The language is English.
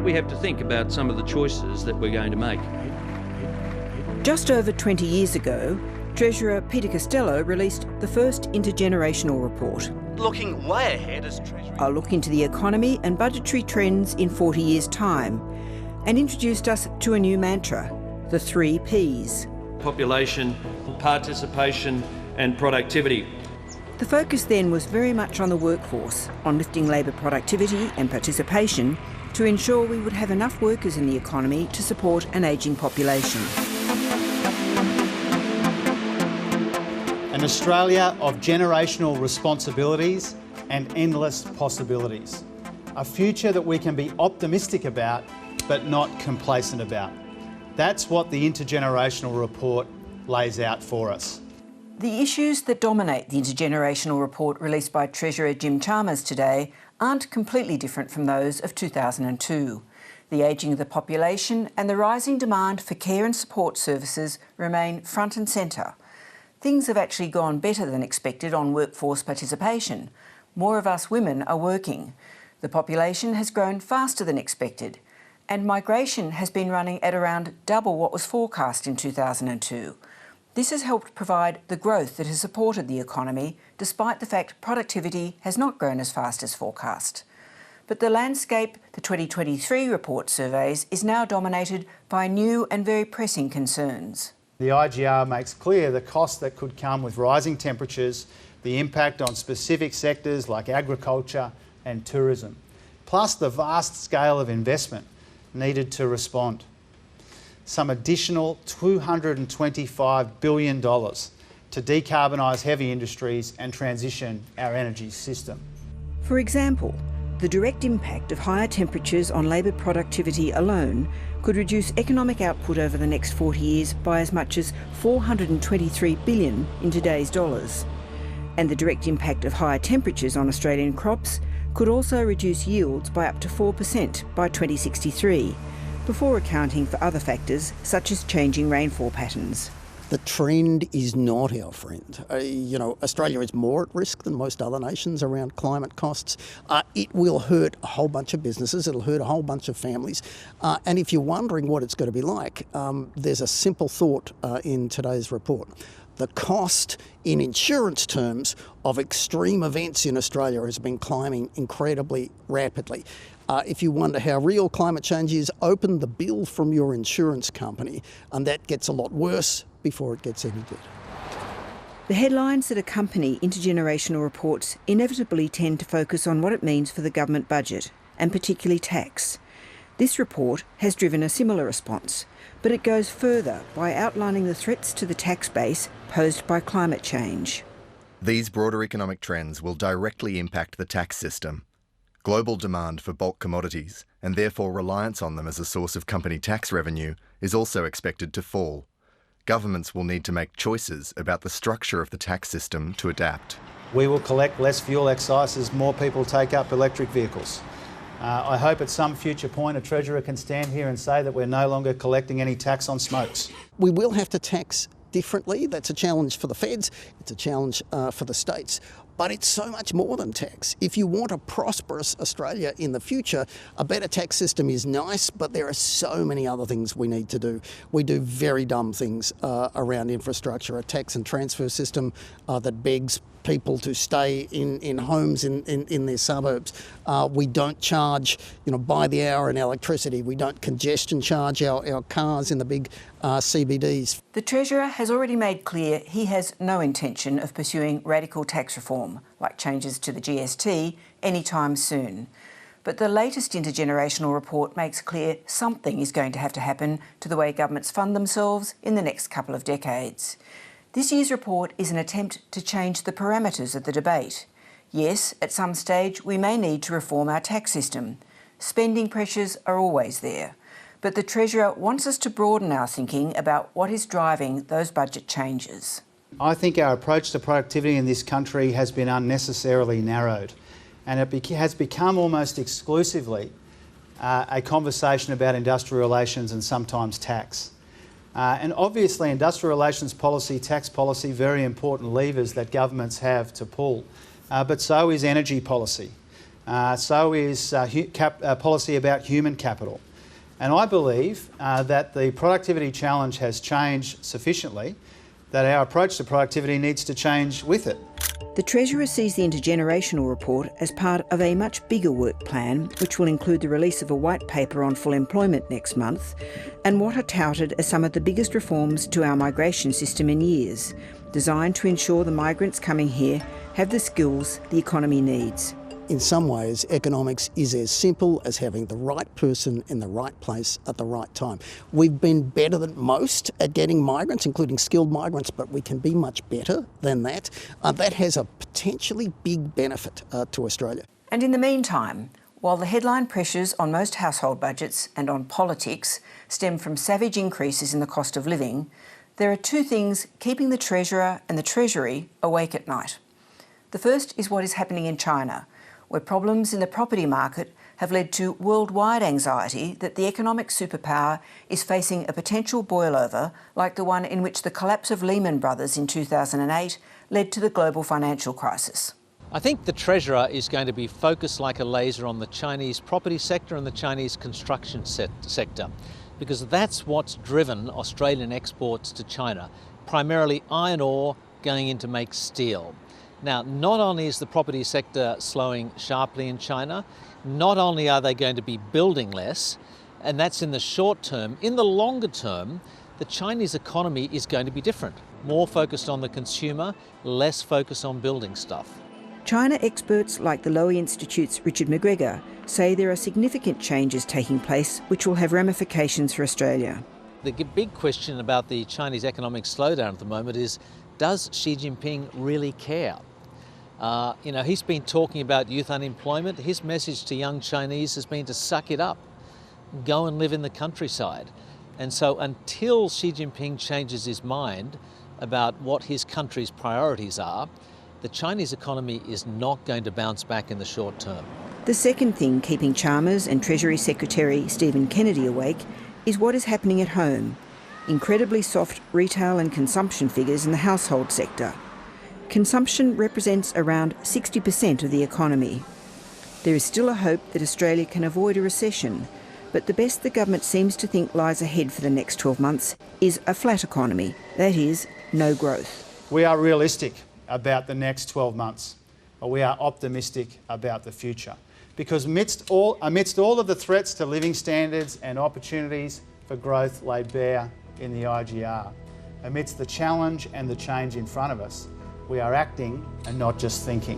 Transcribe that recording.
we have to think about some of the choices that we're going to make. Just over 20 years ago, Treasurer Peter Costello released the first intergenerational report. Looking way ahead as Treasury. A look into the economy and budgetary trends in 40 years' time, and introduced us to a new mantra, the 3 Ps. Population, participation and productivity. The focus then was very much on the workforce, on lifting labour productivity and participation to ensure we would have enough workers in the economy to support an ageing population. An Australia of generational responsibilities and endless possibilities. A future that we can be optimistic about, but not complacent about. That's what the intergenerational report lays out for us. The issues that dominate the intergenerational report released by Treasurer Jim Chalmers today aren't completely different from those of 2002. The ageing of the population and the rising demand for care and support services remain front and centre. Things have actually gone better than expected on workforce participation. More of us women are working. The population has grown faster than expected, and migration has been running at around double what was forecast in 2002. This has helped provide the growth that has supported the economy, despite the fact productivity has not grown as fast as forecast. But the landscape the 2023 report surveys is now dominated by new and very pressing concerns. The IGR makes clear the costs that could come with rising temperatures, the impact on specific sectors like agriculture and tourism, plus the vast scale of investment needed to respond. Some additional $225 billion to decarbonise heavy industries and transition our energy system. For example, the direct impact of higher temperatures on labour productivity alone could reduce economic output over the next 40 years by as much as $423 billion in today's dollars. And the direct impact of higher temperatures on Australian crops could also reduce yields by up to 4% by 2063, before accounting for other factors such as changing rainfall patterns. The trend is not our friend. Australia is more at risk than most other nations around climate costs. It will hurt a whole bunch of businesses, it'll hurt a whole bunch of families. And if you're wondering what it's going to be like, there's a simple thought in today's report. The cost in insurance terms of extreme events in Australia has been climbing incredibly rapidly. If you wonder how real climate change is, open the bill from your insurance company, and that gets a lot worse before it gets any good. The headlines that accompany intergenerational reports inevitably tend to focus on what it means for the government budget, and particularly tax. This report has driven a similar response, but it goes further by outlining the threats to the tax base posed by climate change. These broader economic trends will directly impact the tax system. Global demand for bulk commodities, and therefore reliance on them as a source of company tax revenue, is also expected to fall. Governments will need to make choices about the structure of the tax system to adapt. We will collect less fuel excise as more people take up electric vehicles. I hope at some future point a Treasurer can stand here and say that we're no longer collecting any tax on smokes. We will have to tax differently. That's a challenge for the feds, it's a challenge for the states. But it's so much more than tax. If you want a prosperous Australia in the future, a better tax system is nice, but there are so many other things we need to do. We do very dumb things around infrastructure, a tax and transfer system that begs people to stay in homes in their suburbs. We don't charge, by the hour in electricity. We don't congestion charge our cars in the big CBDs. The Treasurer has already made clear he has no intention of pursuing radical tax reform, like changes to the GST, anytime soon. But the latest intergenerational report makes clear something is going to have to happen to the way governments fund themselves in the next couple of decades. This year's report is an attempt to change the parameters of the debate. Yes, at some stage we may need to reform our tax system. Spending pressures are always there. But the Treasurer wants us to broaden our thinking about what is driving those budget changes. I think our approach to productivity in this country has been unnecessarily narrowed, and it has become almost exclusively a conversation about industrial relations and sometimes tax. And obviously industrial relations policy, tax policy, very important levers that governments have to pull, but so is energy policy. so is policy about human capital. And I believe that the productivity challenge has changed sufficiently that our approach to productivity needs to change with it. The Treasurer sees the intergenerational report as part of a much bigger work plan, which will include the release of a white paper on full employment next month, and what are touted as some of the biggest reforms to our migration system in years, designed to ensure the migrants coming here have the skills the economy needs. In some ways, economics is as simple as having the right person in the right place at the right time. We've been better than most at getting migrants, including skilled migrants, but we can be much better than that. That has a potentially big benefit to Australia. And in the meantime, while the headline pressures on most household budgets and on politics stem from savage increases in the cost of living, there are two things keeping the Treasurer and the Treasury awake at night. The first is what is happening in China, where problems in the property market have led to worldwide anxiety that the economic superpower is facing a potential boilover like the one in which the collapse of Lehman Brothers in 2008 led to the global financial crisis. I think the Treasurer is going to be focused like a laser on the Chinese property sector and the Chinese construction sector, because that's what's driven Australian exports to China, primarily iron ore going in to make steel. Now, not only is the property sector slowing sharply in China, not only are they going to be building less, and that's in the short term, in the longer term, the Chinese economy is going to be different. More focused on the consumer, less focused on building stuff. China experts like the Lowy Institute's Richard McGregor say there are significant changes taking place which will have ramifications for Australia. The big question about the Chinese economic slowdown at the moment is, does Xi Jinping really care? He's been talking about youth unemployment. His message to young Chinese has been to suck it up, go and live in the countryside. And so until Xi Jinping changes his mind about what his country's priorities are, the Chinese economy is not going to bounce back in the short term. The second thing keeping Chalmers and Treasury Secretary Stephen Kennedy awake is what is happening at home. Incredibly soft retail and consumption figures in the household sector. Consumption represents around 60% of the economy. There is still a hope that Australia can avoid a recession, but the best the government seems to think lies ahead for the next 12 months is a flat economy, that is, no growth. We are realistic about the next 12 months, but we are optimistic about the future. Because amidst all of the threats to living standards and opportunities for growth laid bare in the IGR, amidst the challenge and the change in front of us, we are acting and not just thinking.